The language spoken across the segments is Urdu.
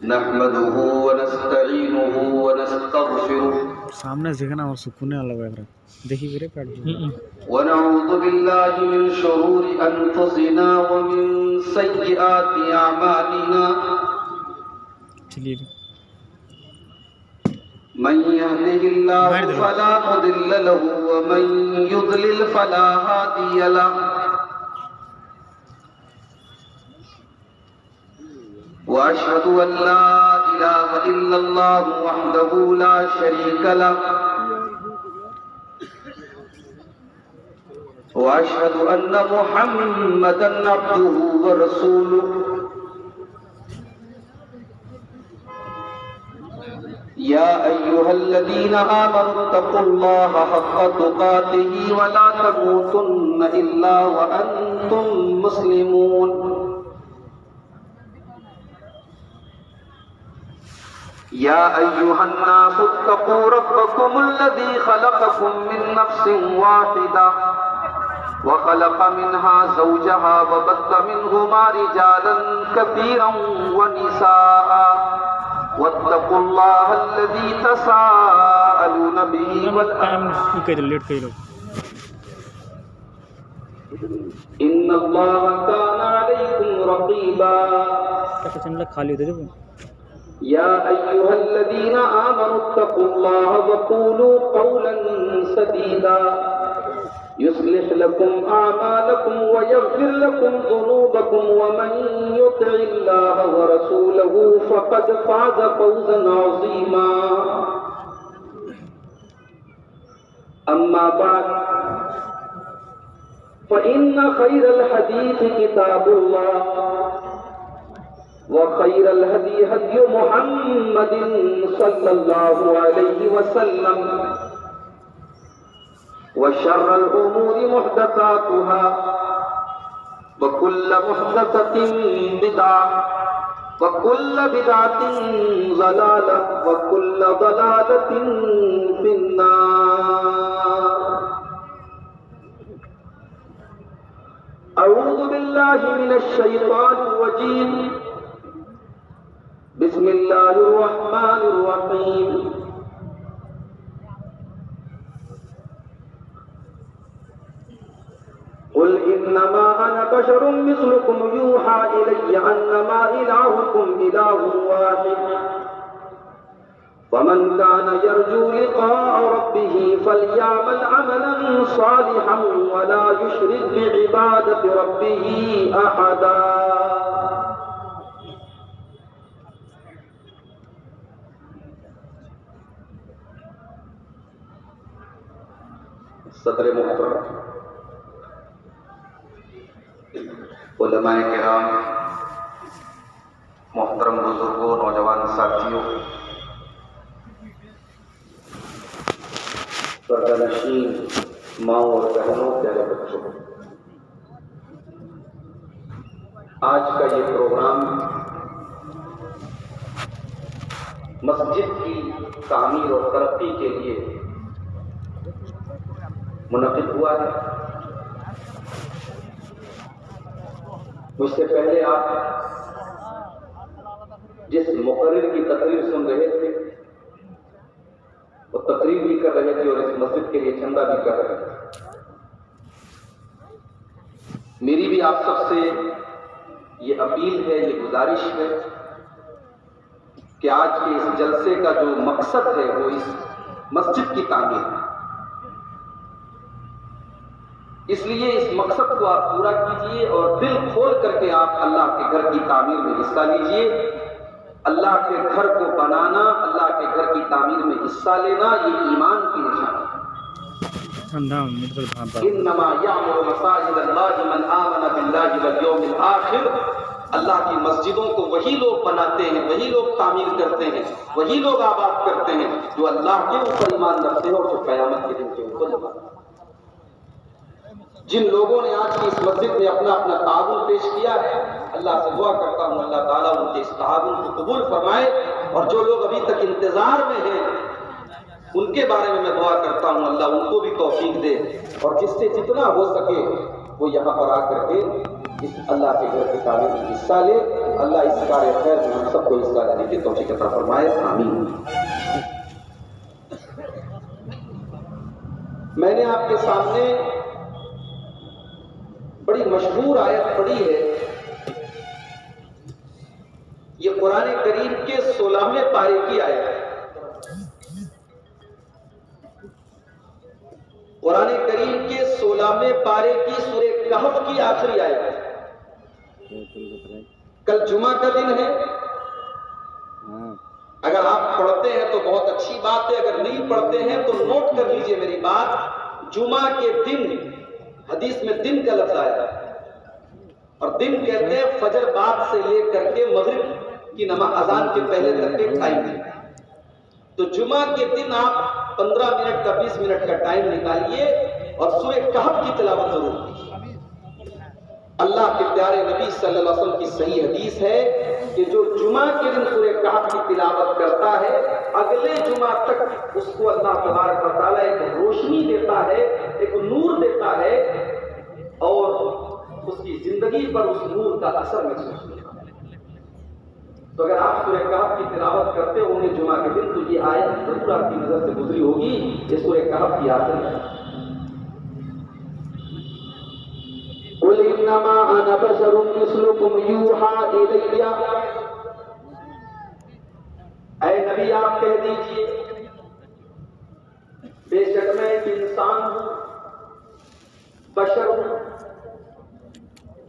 نحمده ونستعينه ونستغفره سامنے دیکھنا اور سکونے والا بیٹھ رہا دیکھی کرے پیٹ ونعوذ بالله من شرور أنفسنا ومن سيئات أعمالنا چلیے من يهده الله فلا مضل له ومن يضلل فلا هادي له وأشهد أن لا إله إلا الله وحده لا شريك له وأشهد أن محمدًا عبده ورسوله يا أيها الذين آمنوا اتقوا الله حق تقاته ولا تموتن إلا وأنتم مسلمون يا أيها الناس اتقوا ربكم الذي خلقكم من نفس واحدة وخلق منها زوجها وبث منهما رجالا كثيرا ونساء واتقوا الله الذي تساءلون به والأرحام إن الله كان عليكم رقيبا يا أيها الذين آمنوا اتقوا الله وقولوا قولا سديدا يصلح لكم أعمالكم ويغفر لكم ذنوبكم ومن يطع الله ورسوله فقد فاز فوزا عظيما أما بعد فإن خير الحديث كتاب الله وخير الهدي هدي محمد صلى الله عليه وسلم وشر الأمور محدثاتها وكل محدثة بدعة وكل بدعة ضلالة وكل ضلالة في النار أعوذ بالله من الشيطان الرجيم بسم الله الرحمن الرحيم قل إنما أنا بشر مثلكم يوحى إلي أنما إلهكم إله واحد فمن كان يرجو لقاء ربه فليعمل عملا صالحا ولا يشرك بعبادة ربه أحدا صدر محترم علماء کرام محترم بزرگوں نوجوان ساتھیوں پردہ نشین ماؤں اور بہنوں پیارے بچوں آج کا یہ پروگرام مسجد کی تعمیر اور ترقی کے لیے منعقد ہوا ہے مجھ سے پہلے آپ جس مقرر کی تقریر سن رہے تھے وہ تقریر بھی کر رہے تھے اور اس مسجد کے لیے چندہ بھی کر رہے تھے میری بھی آپ سب سے یہ اپیل ہے یہ گزارش ہے کہ آج کے اس جلسے کا جو مقصد ہے وہ اس مسجد کی تعمیر ہے اس لیے اس مقصد کو آپ پورا کیجئے اور دل کھول کر کے آپ اللہ کے گھر کی تعمیر میں حصہ لیجئے اللہ کے گھر کو بنانا اللہ کے گھر کی تعمیر میں حصہ لینا یہ ایمان کی نشانی انما یعمر مساجد اللہ من آمن باللہ والیوم الآخر اللہ کی مسجدوں کو وہی لوگ بناتے ہیں وہی لوگ تعمیر کرتے ہیں وہی لوگ آباد کرتے ہیں جو اللہ کے اوپر ایمان رکھتے ہیں اور جو قیامت کے دن کے اوپر ایمان رکھتے ہیں جن لوگوں نے آج کی اس مسجد میں اپنا اپنا تعاون پیش کیا ہے اللہ سے دعا کرتا ہوں اللہ تعالیٰ ان کے اس تعاون کو قبول فرمائے اور جو لوگ ابھی تک انتظار میں ہیں ان کے بارے میں دعا کرتا ہوں اللہ ان کو بھی توفیق دے اور جس سے جتنا ہو سکے وہ یہاں پر آ کر کے اس اللہ کے گھر کی تعمیر میں حصہ لے. اللہ اس کار خیر میں ہم سب کو حصہ لینے کی توفیق عطا فرمائے. آمین. میں نے آپ کے سامنے بڑی مشہور آیت پڑھی ہے. یہ قرآن کریم کے 16ویں پارے کی آیت ہے. قرآن کریم کے 16ویں پارے کی سورہ کہف کی آخری آیت ہے. کل جمعہ کا دن ہے. اگر آپ پڑھتے ہیں تو بہت اچھی بات ہے، اگر نہیں پڑھتے ہیں تو نوٹ کر لیجئے میری بات. جمعہ کے دن، حدیث میں دن کا لفظ آیا ہے، اور دن کہتے ہیں فجر بعد سے لے کر کے مغرب کی نماز اذان کے پہلے تک کے ٹائم میں. تو جمعہ کے دن آپ 15 منٹ کا 20 منٹ کا ٹائم نکالیے اور سورہ کہف کی تلاوت ضرور کیجیے. اللہ کے پیارے نبی صلی اللہ علیہ وسلم کی صحیح حدیث ہے کہ جو جمعہ کے دن سورہ کہف کی تلاوت کرتا ہے اگلے جمعہ تک اس کو اللہ تبارک و تعالیٰ ایک روشنی دیتا ہے، ایک نور دیتا ہے، اور اس کی زندگی پر اس نور کا اثر محسوس ہوتا ہے. تو اگر آپ سورہ کہف کی تلاوت کرتے ہوں گے جمعہ کے دن تو یہ آیت ضرور آپ کی نظر سے گزری ہوگی. یہ سورہ کہف کی آخری ہے. قُلْ إِنَّمَا أَنَا بَشَرٌ مِثْلُكُمْ يُوحَىٰ إِلَيَّ. اے نبی آپ کہہ دیجئے بے شک میں ایک انسان ہوں، بشر ہوں.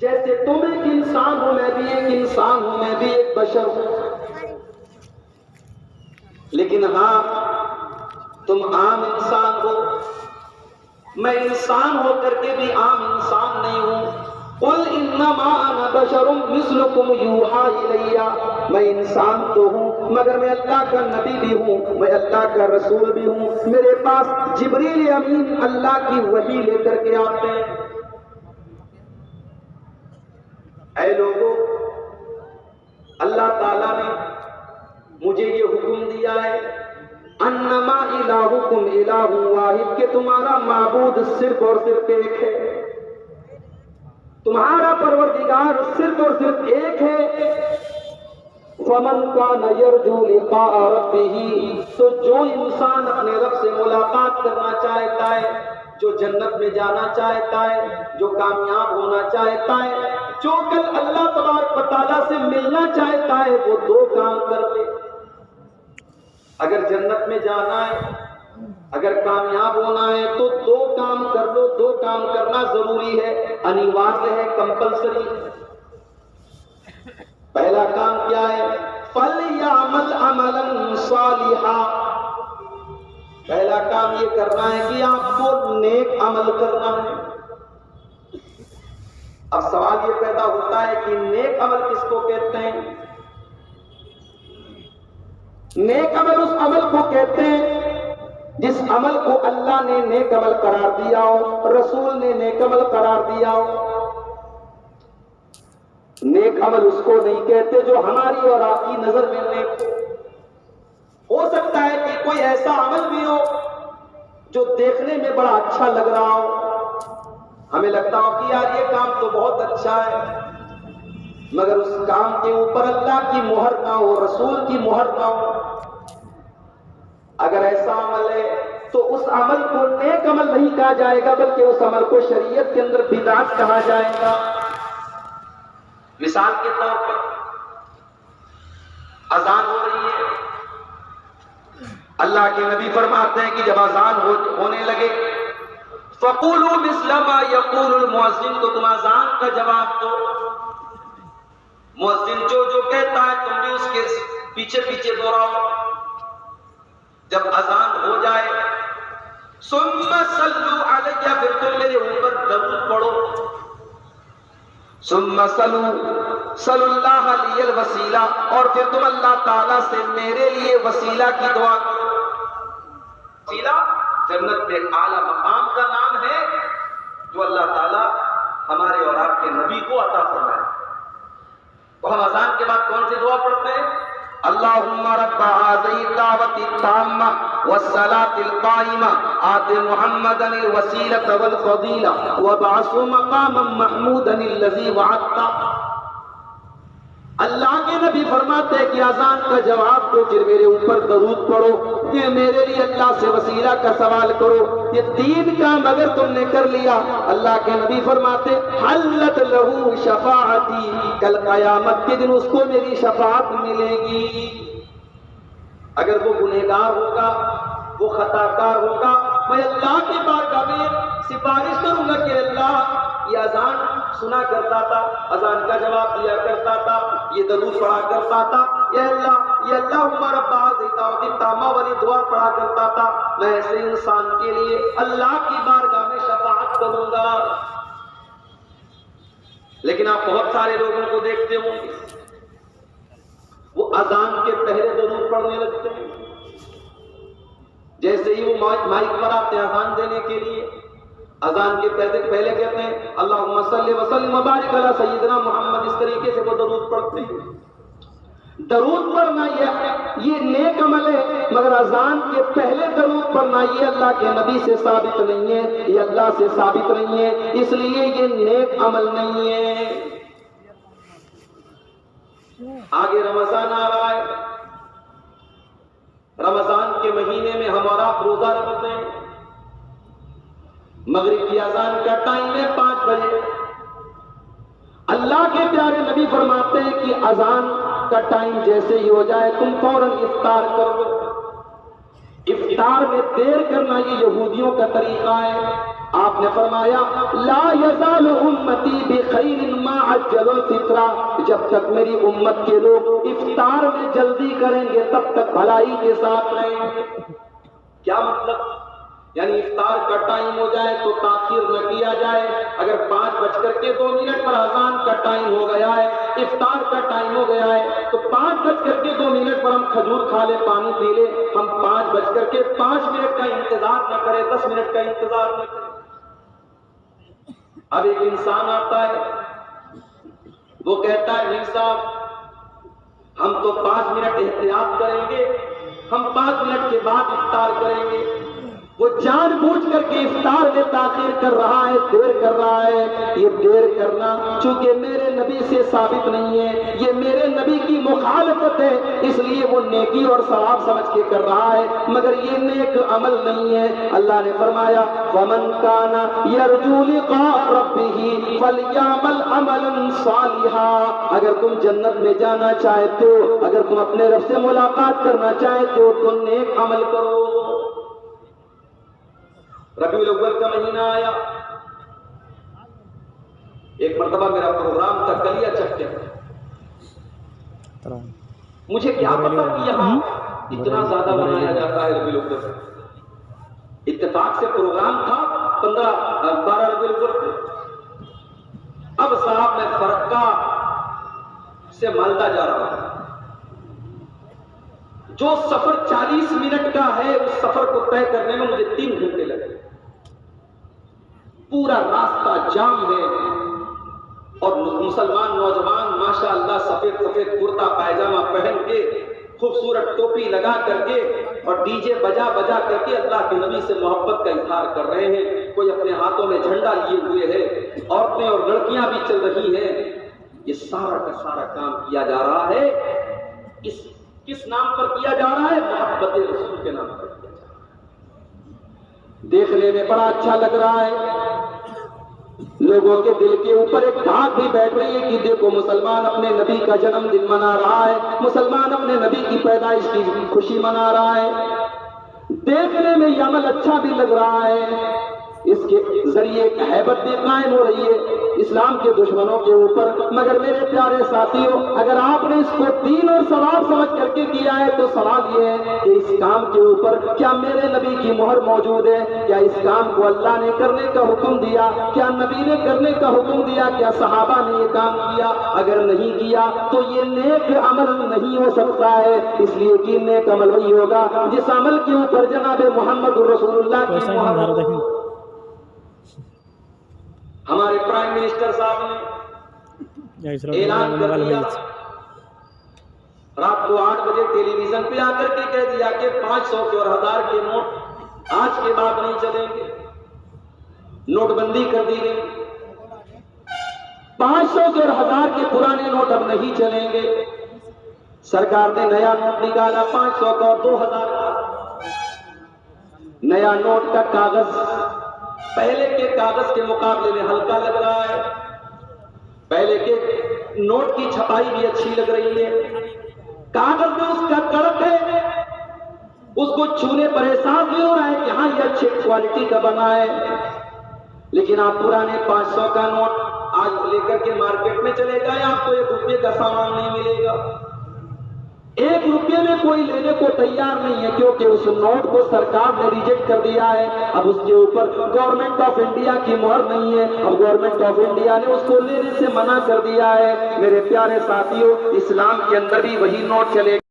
جیسے تم ایک انسان ہو میں بھی ایک انسان ہوں، میں بھی ایک بشر ہوں. لیکن ہاں تم عام انسان ہو، میں انسان ہو کر کے بھی عام انسان نہیں ہوں. قُلْ إِنَّمَا أَنَا بَشَرٌ مِثْلُكُمْ يُوحَىٰ إِلَيَّ. میں انسان تو ہوں مگر میں اللہ کا نبی بھی ہوں، میں اللہ کا رسول بھی ہوں. میرے پاس جبریل امین اللہ کی وحی لے کر کے آتے ہیں. اے لوگو، اللہ تعالیٰ نے مجھے یہ حکم دیا ہے انما الہکم الہ واحد، کہ تمہارا معبود صرف اور صرف ایک ہے، تمہارا پروردگار صرف اور صرف ایک ہے. فمن کان یرجو لقاء ربہ، تو جو انسان اپنے رب سے ملاقات کرنا چاہتا ہے، جو جنت میں جانا چاہتا ہے، جو کامیاب ہونا چاہتا ہے، جو کل اللہ تبارک و تعالیٰ سے ملنا چاہتا ہے، وہ دو کام کر لے. اگر جنت میں جانا ہے، اگر کامیاب ہونا ہے تو دو کام کر لو. دو کام کرنا ضروری ہے، انیواریہ ہے، کمپلسری. پہلا کام کیا ہے؟ فَلْيَعْمَلْ عَمَلًا صَالِحًا. پہلا کام یہ کرنا ہے کہ آپ کو نیک عمل کرنا ہے. اب سوال یہ پیدا ہوتا ہے کہ نیک عمل کس کو کہتے ہیں؟ نیک عمل اس عمل کو کہتے ہیں جس عمل کو اللہ نے نیک عمل قرار دیا ہو، رسول نے نیک عمل قرار دیا ہو. نیک عمل اس کو نہیں کہتے جو ہماری اور آپ کی نظر میں نیک ہو سکتا ہے کہ کوئی ایسا عمل بھی ہو جو دیکھنے میں بڑا اچھا لگ رہا ہو، ہمیں لگتا ہو کہ یار یہ کام تو بہت اچھا ہے، مگر اس کام کے اوپر اللہ کی مہر نہ ہو، رسول کی مہر نہ ہو. اگر ایسا عمل ہے تو اس عمل کو نیک عمل نہیں کہا جائے گا، بلکہ اس عمل کو شریعت کے اندر بدعت کہا جائے گا. مثال کے طور پر اذان ہو رہی ہے، اللہ کے نبی فرماتے ہیں کہ جب اذان ہونے لگے فَقُولُوا مِثْلَ مَا يَقُولُ الْمُؤَذِّنُ، تو تم اذان کا جواب دو. مؤذن جو جو کہتا ہے تم بھی اس کے پیچھے پیچھے دوہراؤ. جب اذان ہو جائے ثُمَّ صَلُّوا عَلَيَّ، پھر تم میرے اوپر درود پڑھو. ثُمَّ صَلُّوا اللَّهَ لِيَ الْوَسِيلَةَ، اور پھر تم اللہ تعالیٰ سے میرے لیے وسیلہ کی دعا کرو. وسیلہ جنت میں اعلیٰ مقام کا نام ہے جو اللہ تعالیٰ ہمارے اور آپ کے نبی کو عطا فرمائے. تو ہم اذان کے بعد کون سی دعا پڑھتے ہیں؟ اللہم رب هذه الدعوة التامة والصلاة القائمة آت محمدا الوسيلة والفضيلة وابعثه مقاما محمودا الذي وعدته. اللہ کے نبی فرماتے ہیں کہ اذان کا جواب دو، پھر میرے اوپر درود پڑھو، پھر میرے لیے اللہ سے وسیلہ کا سوال کرو. یہ تین کام اگر تم نے کر لیا، اللہ کے نبی فرماتے حلت لہو شفاعتی، کل قیامت کے دن اس کو میری شفاعت ملے گی. اگر وہ گنہگار ہوگا، وہ خطا کار ہوگا، میں اللہ کی بارگاہ میں سفارش کروں گا کہ اللہ یہ اذان سنا کرتا تھا، اذان کا جواب دیا کرتا تھا، یہ درود پڑھا کرتا تھا، یا اللہ ہمارا بعض دعوت تامہ والی دعا پڑھا کرتا تھا، میں ایسے انسان کے لیے اللہ کی بارگاہ میں شفاعت کروں گا. لیکن آپ بہت سارے لوگوں کو دیکھتے ہوں گے وہ اذان کے پہلے درود پڑھنے لگتے ہیں. جیسے ہی وہ مائک پر آتے ہیں اذان دینے کے لیے، اذان کے پہلے کہتے ہیں اللہم صلی وسلم وبارک علی سیدنا محمد، اس طریقے سے وہ درود پڑھتے ہیں. درود پڑھنا یہ نیک عمل ہے، مگر اذان کے پہلے درود پڑھنا یہ اللہ کے نبی سے ثابت نہیں ہے، یہ اللہ سے ثابت نہیں ہے، اس لیے یہ نیک عمل نہیں ہے. آگے رمضان آ رہا ہے، رمضان کے مہینے میں ہم اور آپ روزہ رکھتے ہیں. مغرب کی اذان کا ٹائم ہے 5 بجے. اللہ کے پیارے نبی فرماتے ہیں کہ اذان کا ٹائم جیسے ہی ہو جائے تم فوراً افطار کر لو. افطار میں دیر کرنا یہ یہودیوں کا طریقہ ہے. آپ نے فرمایا لا یزال امتی بخیر ما عجلوا الفطرہ، جب تک میری امت کے لوگ افطار میں جلدی کریں گے تب تک بھلائی کے ساتھ رہیں گے. کیا مطلب؟ یعنی افطار کا ٹائم ہو جائے تو تاخیر نہ کیا جائے. اگر 5:02 پر اذان کا ٹائم ہو گیا ہے، افطار کا ٹائم ہو گیا ہے، تو 5:02 پر ہم کھجور کھا لیں، پانی پی لیں. ہم 5:05 کا انتظار نہ کریں، 10 منٹ کا انتظار نہ کریں. اب ایک انسان آتا ہے، وہ کہتا ہے میر صاحب ہم تو 5 منٹ احتیاط کریں گے، ہم 5 منٹ کے بعد افطار کریں گے. وہ جان بوجھ کر کے افطار میں تاخیر کر رہا ہے، دیر کر رہا ہے. یہ دیر کرنا چونکہ میرے نبی سے ثابت نہیں ہے، یہ میرے نبی کی مخالفت ہے، اس لیے وہ نیکی اور ثواب سمجھ کے کر رہا ہے، مگر یہ نیک عمل نہیں ہے. اللہ نے فرمایا وَمَنْ كَانَ يَرْجُو لِقَاءَ رَبِّهِ فَلْيَعْمَلْ عَمَلًا صَالِحًا. اگر تم جنت میں جانا چاہتے ہو، اگر تم اپنے رب سے ملاقات کرنا چاہتے ہو تو نیک عمل کرو. ربیع الاول کا مہینہ آیا، ایک مرتبہ میرا پروگرام تھا کلیا چک کے. مجھے کیا پتا کہ یہاں اتنا زیادہ منایا جاتا ہے ربیع الاول. اتفاق سے پروگرام تھا 12 ربیع الاول کو. اب صاحب میں فرقہ سے مالدہ جا رہا ہوں. جو سفر 40 منٹ کا ہے اس سفر کو طے کرنے میں مجھے 3 گھنٹے لگے. پورا راستہ جام ہے اور مسلمان نوجوان ماشاءاللہ سفید کرتا پائجامہ پہن کے، خوبصورت ٹوپی لگا کر کے اور ڈی جے بجا کر کے اللہ کے نبی سے محبت کا اظہار کر رہے ہیں. کوئی اپنے ہاتھوں میں جھنڈا لیے ہوئے ہے، عورتیں اور لڑکیاں بھی چل رہی ہیں. یہ سارا کا سارا کام کیا جا رہا ہے، کس نام پر کیا جا رہا ہے؟ محبت رسول کے نام پر کیا جا رہا ہے. دیکھنے میں بڑا اچھا لگ رہا ہے. لوگوں کے دل کے اوپر ایک دھاگ بھی بیٹھ رہی ہے کہ دیکھو مسلمان اپنے نبی کا جنم دن منا رہا ہے، مسلمان اپنے نبی کی پیدائش کی خوشی منا رہا ہے. دیکھنے میں یہ عمل اچھا بھی لگ رہا ہے، اس کے ذریعے ایک ہیبت بھی قائم ہو رہی ہے اسلام کے دشمنوں کے اوپر. مگر میرے پیارے ساتھیوں، اگر آپ نے اس کو دین اور ثواب سمجھ کر کے کیا ہے تو سوال یہ ہے کہ اس کام کے اوپر کیا میرے نبی کی مہر موجود ہے؟ کیا اس کام کو اللہ نے کرنے کا حکم دیا؟ کیا نبی نے کرنے کا حکم دیا؟ کیا صحابہ نے یہ کام کیا؟ اگر نہیں کیا تو یہ نیک عمل نہیں ہو سکتا ہے. اس لیے کہ نیک عمل وہی ہوگا جس عمل کے اوپر جناب محمد رسول اللہ کی مہر. ہمارے پرائم منسٹر صاحب نے اعلان کر دیا رات کو 8 بجے ٹیلی ویژن پہ آ کر کے کہہ دیا کہ 500 کے اور 1000 کے نوٹ آج کے بعد نہیں چلیں گے، نوٹ بندی کر دی گئی، 500 کے اور 1000 کے پرانے نوٹ اب نہیں چلیں گے۔ سرکار نے نیا نوٹ نکالا 500 کا اور 2000 کا۔ نیا نوٹ کا کاغذ پہلے کے کاغذ کے مقابلے میں ہلکا لگ رہا ہے، پہلے کے نوٹ کی چھپائی بھی اچھی لگ رہی ہے، کاغذ میں اس کا کڑک ہے، اس کو چھونے پر احساس بھی ہو رہا ہے کہ ہاں یہ اچھی کوالٹی کا بنا ہے۔ لیکن آپ پرانے 500 کا نوٹ آج لے کر کے مارکیٹ میں چلے جائیں، آپ کو 1 روپے کا سامان نہیں ملے گا، 1 روپے میں کوئی لینے کو تیار نہیں ہے، کیونکہ اس نوٹ کو سرکار نے ریجیکٹ کر دیا ہے۔ اب اس کے اوپر گورنمنٹ آف انڈیا کی مہر نہیں ہے، اب گورنمنٹ آف انڈیا نے اس کو لینے سے منع کر دیا ہے۔ میرے پیارے ساتھیوں، اسلام کے اندر بھی وہی نوٹ چلے گا۔